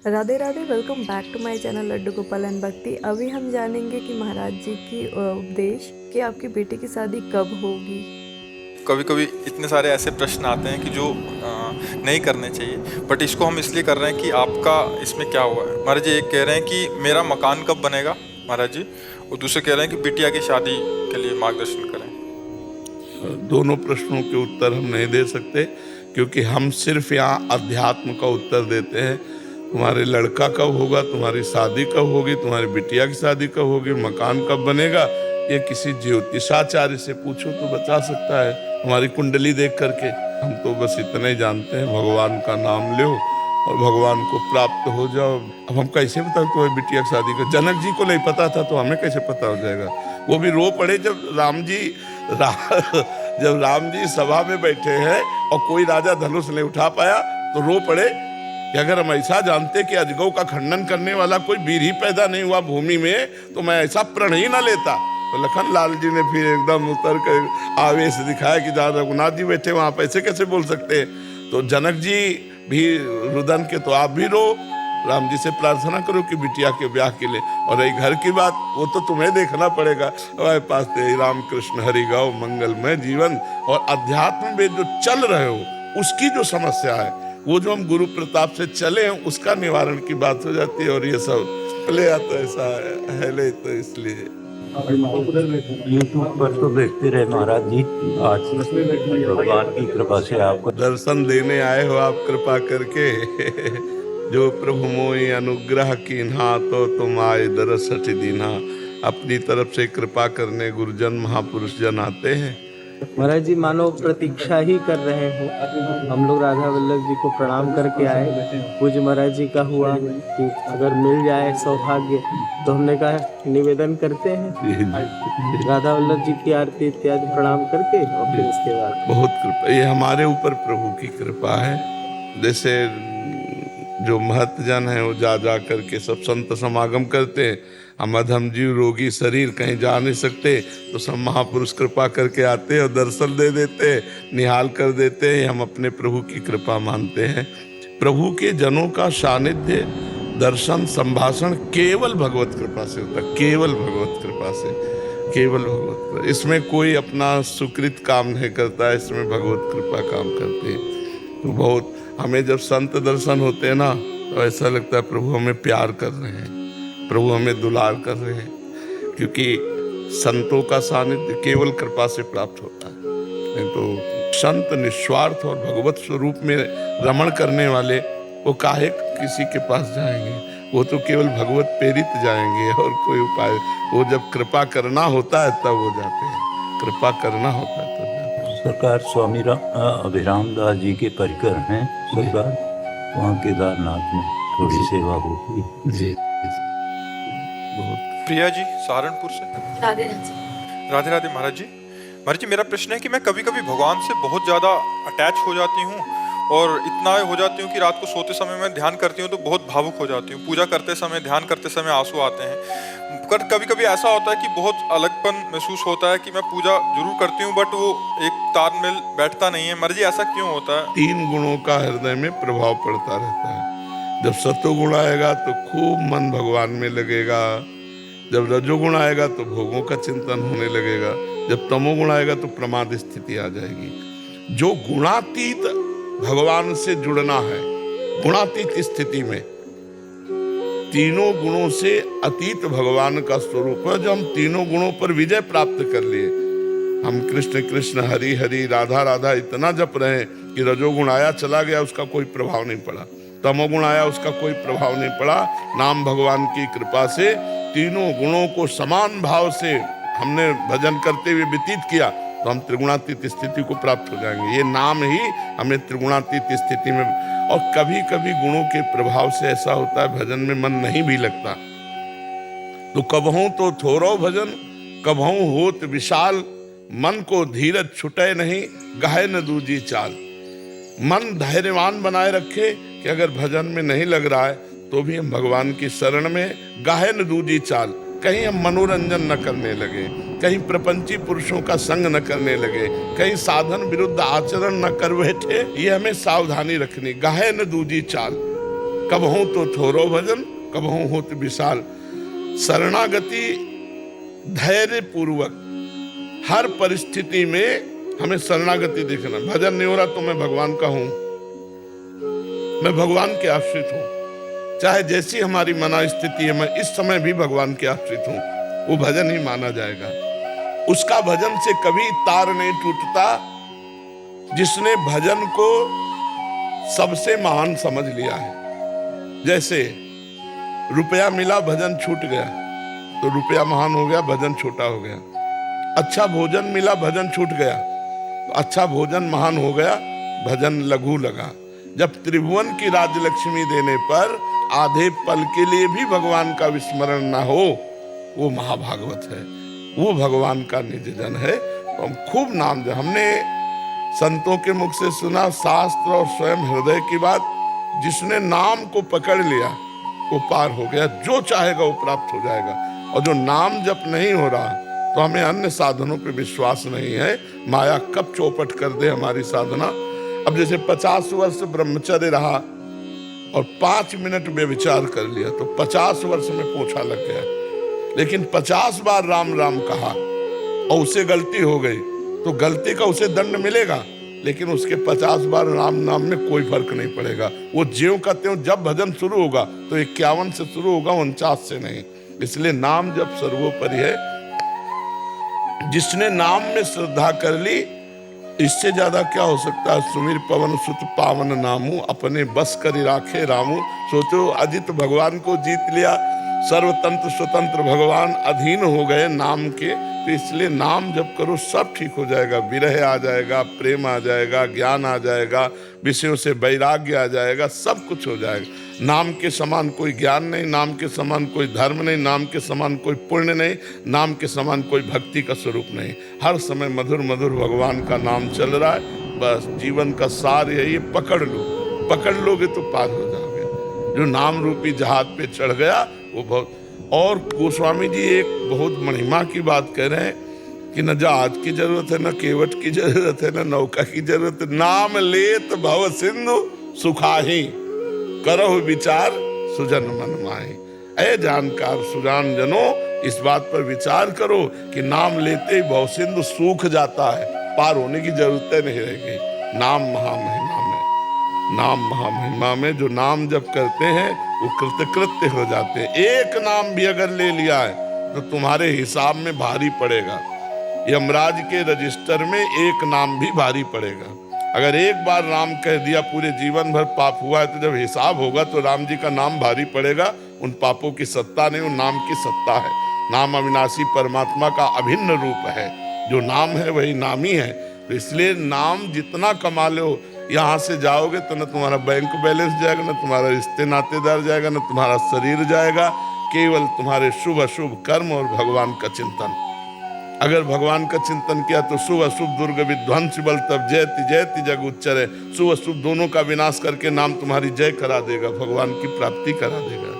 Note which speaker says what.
Speaker 1: Radhe Radhe, welcome back to my channel Laddu Gopal and Bhakti. अभी हम जानेंगे कि महाराज जी की उपदेश कि आपकी बेटी की शादी कब होगी।
Speaker 2: कभी कभी इतने सारे ऐसे प्रश्न आते हैं कि जो नहीं करने चाहिए, बट इसको हम इसलिए कर रहे हैं कि आपका इसमें क्या हुआ है। महाराज जी एक कह रहे हैं कि मेरा मकान कब बनेगा महाराज जी, और दूसरे कह रहे हैं कि बिटिया की शादी के लिए मार्गदर्शन करें।
Speaker 3: दोनों प्रश्नों के उत्तर हम नहीं दे सकते, क्योंकि हम सिर्फ यहाँ अध्यात्म का उत्तर देते हैं। तुम्हारे लड़का कब होगा, तुम्हारी शादी कब होगी, तुम्हारी बिटिया की शादी कब होगी, मकान कब बनेगा, ये किसी ज्योतिषाचार्य से पूछो तो बता सकता है, हमारी कुंडली देख करके। हम तो बस इतना ही जानते हैं, भगवान का नाम लो और भगवान को प्राप्त हो जाओ। अब हम कैसे बताओ तुम्हारी बिटिया की शादी का? जनक जी को नहीं पता था तो हमें कैसे पता हो जाएगा? वो भी रो पड़े जब जब राम जी सभा में बैठे हैं और कोई राजा धनुष नहीं उठा पाया तो रो पड़े कि अगर हम ऐसा जानते कि अजगौ का खंडन करने वाला कोई वीर ही पैदा नहीं हुआ भूमि में तो मैं ऐसा प्रण ही ना लेता। तो लखन लाल जी ने फिर एकदम उतर कर आवेश दिखाया कि जहाँ रघुनाथ जी बैठे वहां आप ऐसे कैसे बोल सकते हैं? तो जनक जी भी रुदन के तो आप भी रो, राम जी से प्रार्थना करो कि बिटिया के ब्याह के लिए। और रही घर की बात, वो तो तुम्हें देखना पड़ेगा। हमारे पास राम कृष्ण हरि गाओ मंगलमय जीवन, और अध्यात्म में जो चल रहे हो उसकी जो समस्या है, वो जो हम गुरु प्रताप से चले हैं उसका निवारण की बात हो जाती है। और ये सब पहले आता ऐसा है ले, तो इसलिए
Speaker 4: यूट्यूब पर तो देखते रहे महाराज जी, आज भगवान की कृपा से आपको
Speaker 3: दर्शन देने आए हो आप कृपा करके। जो प्रभु मोहि अनुग्रह कीन्हा तो तुम आए दरस हठ दीन्हा। अपनी तरफ से कृपा करने गुरुजन महापुरुष जन आते हैं।
Speaker 5: महाराज जी मानो प्रतीक्षा ही कर रहे हो। हम लोग राधा वल्लभ जी को प्रणाम करके आए। पूज्य महाराज जी का हुआ कि अगर मिल जाए सौभाग्य तो हमने कहा निवेदन करते हैं, राधा वल्लभ जी की आरती इत्यादि प्रणाम करके और फिर उसके बाद
Speaker 3: बहुत कृपा, ये हमारे ऊपर प्रभु की कृपा है। जैसे जो महत्जन है वो जा करके सब संत समागम करते हैं, हम अधम जीव रोगी शरीर कहीं जा नहीं सकते तो सब महापुरुष कृपा करके आते हैं और दर्शन दे देते हैं, निहाल कर देते हैं। हम अपने प्रभु की कृपा मानते हैं। प्रभु के जनों का सानिध्य दर्शन संभाषण केवल भगवत कृपा से होता है, केवल भगवत कृपा से, केवल भगवत कृपा। इसमें कोई अपना सुकृत काम नहीं करता है, इसमें भगवत कृपा काम करती है। तो बहुत हमें जब संत दर्शन होते हैं ना तो ऐसा लगता है प्रभु हमें प्यार कर रहे हैं, प्रभु हमें दुलार कर रहे हैं, क्योंकि संतों का सानिध्य केवल कृपा से प्राप्त होता है। नहीं तो संत निस्वार्थ और भगवत स्वरूप में रमण करने वाले वो काहे किसी के पास जाएंगे? वो तो केवल भगवत प्रेरित जाएंगे और कोई उपाय। वो जब कृपा करना होता है तब वो जाते हैं, कृपा करना होता है तब जाते हैं।
Speaker 4: सरकार स्वामी अभिराम दास जी के परिकर हैं सरकार, वहाँ केदारनाथ में थोड़ी सेवा होती है।
Speaker 2: प्रिया जी सहारनपुर से।
Speaker 1: राधे
Speaker 2: राधे राधे महाराज जी। महाराज जी मेरा प्रश्न है कि मैं कभी कभी भगवान से बहुत ज़्यादा अटैच हो जाती हूँ और इतना हो जाती हूँ कि रात को सोते समय मैं ध्यान करती हूँ तो बहुत भावुक हो जाती हूँ। पूजा करते समय, ध्यान करते समय आंसू आते हैं। कभी कभी ऐसा होता है कि बहुत अलगपन महसूस होता है कि मैं पूजा जरूर करती हूँ बट वो एक तालमेल बैठता नहीं है। महाराज जी ऐसा क्यों होता है?
Speaker 3: 3 गुणों का हृदय में प्रभाव पड़ता रहता है। जब सत्वगुण आएगा तो खूब मन भगवान में लगेगा, जब रजोगुण आएगा तो भोगों का चिंतन होने लगेगा, जब तमोगुण आएगा तो प्रमाद स्थिति आ जाएगी। जो गुणातीत भगवान से जुड़ना है, गुणातीत स्थिति में तीनों गुणों से अतीत भगवान का स्वरूप है। जो हम तीनों गुणों पर विजय प्राप्त कर लिए, हम कृष्ण कृष्ण हरि हरि राधा राधा इतना जप रहे कि रजोगुण आया चला गया, उसका कोई प्रभाव नहीं पड़ा, तमोगुण आया उसका कोई प्रभाव नहीं पड़ा। नाम भगवान की कृपा से तीनों गुणों को समान भाव से हमने भजन करते हुए व्यतीत किया तो हम त्रिगुणातीत स्थिति को प्राप्त हो जाएंगे। ये नाम ही हमें त्रिगुणातीत स्थिति में। और कभी कभी गुणों के प्रभाव से ऐसा होता है भजन में मन नहीं भी लगता, तो कबहू तो थोरो भजन कबहू होत विशाल, मन को धीरज छुटे नहीं गाहे न दूजी चाल। मन धैर्यवान बनाए रखे कि अगर भजन में नहीं लग रहा है तो भी हम भगवान की शरण में गाहे न दूजी चाल। कहीं हम मनोरंजन न करने लगे, कहीं प्रपंची पुरुषों का संग न करने लगे, कहीं साधन विरुद्ध आचरण न कर बैठे। ये हमें सावधानी रखनी। गाहे न दूजी चाल, कबहू तो थोरो भजन कबहू होत विशाल। शरणागति धैर्य पूर्वक हर परिस्थिति में हमें शरणागति देखना। भजन नहीं हो रहा तो मैं भगवान का हूं, मैं भगवान के आश्रित हूं। चाहे जैसी हमारी मना स्थिति है, मैं इस समय भी भगवान के आश्रित हूं, वो भजन ही माना जाएगा। उसका भजन से कभी तार नहीं टूटता जिसने भजन को सबसे महान समझ लिया है। जैसे रुपया मिला भजन छूट गया तो रुपया महान हो गया, भजन छोटा हो गया। अच्छा भोजन मिला भजन छूट गया तो अच्छा भोजन महान हो गया, भजन लघु लगा। जब त्रिभुवन की राजलक्ष्मी देने पर आधे पल के लिए भी भगवान का विस्मरण ना हो, वो महाभागवत है, वो भगवान का निज जन है। तो हम खूब नाम दे। हमने संतों के मुख से सुना, शास्त्र और स्वयं हृदय की बात, जिसने नाम को पकड़ लिया वो पार हो गया, जो चाहेगा वो प्राप्त हो जाएगा। और जो नाम जप नहीं हो रहा तो हमें अन्य साधनों पे विश्वास नहीं है, माया कब चौपट कर दे हमारी साधना। अब जैसे 50 वर्ष ब्रह्मचर्य रहा और 5 मिनट व्यभिचार कर लिया तो 50 वर्ष में पोछा लग गया। लेकिन 50 बार राम राम कहा और उसे गलती हो गई तो गलती का उसे दंड मिलेगा, लेकिन उसके 50 बार राम नाम में कोई फर्क नहीं पड़ेगा। वो ज्यों का त्यों जब भजन शुरू होगा तो 51 से शुरू होगा, 49 से नहीं। इसलिए नाम जब सर्वोपरि है। जिसने नाम में श्रद्धा कर ली, इससे ज्यादा क्या हो सकता है। सुमिर पवन सुत पावन नामू, अपने बस करी राखे रामू। सोचो अजित भगवान को जीत लिया, सर्वतंत्र स्वतंत्र भगवान अधीन हो गए नाम के। तो इसलिए नाम जब करो सब ठीक हो जाएगा। विरह आ जाएगा, प्रेम आ जाएगा, ज्ञान आ जाएगा, विषयों से वैराग्य आ जाएगा, सब कुछ हो जाएगा। नाम के समान कोई ज्ञान नहीं, नाम के समान कोई धर्म नहीं, नाम के समान कोई पुण्य नहीं, नाम के समान कोई भक्ति का स्वरूप नहीं। हर समय मधुर मधुर भगवान का नाम चल रहा है। बस जीवन का सार यही, पकड़ लो, पकड़ लोगे तो पार हो जाओगे। जो नाम रूपी जहाज पे चढ़ गया वो बहुत। और गोस्वामी जी एक बहुत महिमा की बात कह रहे हैं कि न जहाज की जरूरत है, न केवट की जरूरत है, न नौका की जरूरत है। नाम लेत भव सिंधु सुखाही, करहु विचार सुजन मन माही। ऐ जानकार सुजान जनों, इस बात पर विचार करो कि नाम लेते ही भव सिंधु सूख जाता है, पार होने की जरूरत नहीं रहेगी। नाम महामहिमा में, नाम महामहिमा में जो नाम जब करते हैं वो कृतकृत्य हो जाते हैं। एक नाम भी अगर ले लिया है तो तुम्हारे हिसाब में भारी पड़ेगा। यमराज के रजिस्टर में एक नाम भी भारी पड़ेगा। अगर एक बार राम कह दिया, पूरे जीवन भर पाप हुआ है, तो जब हिसाब होगा तो राम जी का नाम भारी पड़ेगा। उन पापों की सत्ता नहीं, उन नाम की सत्ता है। नाम अविनाशी परमात्मा का अभिन्न रूप है। जो नाम है वही नाम ही है। तो इसलिए नाम जितना कमा लो, यहाँ से जाओगे तो न तुम्हारा बैंक बैलेंस जाएगा, न तुम्हारा रिश्ते नातेदार जाएगा, न तुम्हारा शरीर जाएगा। केवल तुम्हारे शुभ अशुभ कर्म और भगवान का चिंतन। अगर भगवान का चिंतन किया तो शुभ अशुभ दुर्ग विध्वंस बल तब जयति जयति जग उच्चरे। शुभ अशुभ दोनों का विनाश करके नाम तुम्हारी जय करा देगा, भगवान की प्राप्ति करा देगा।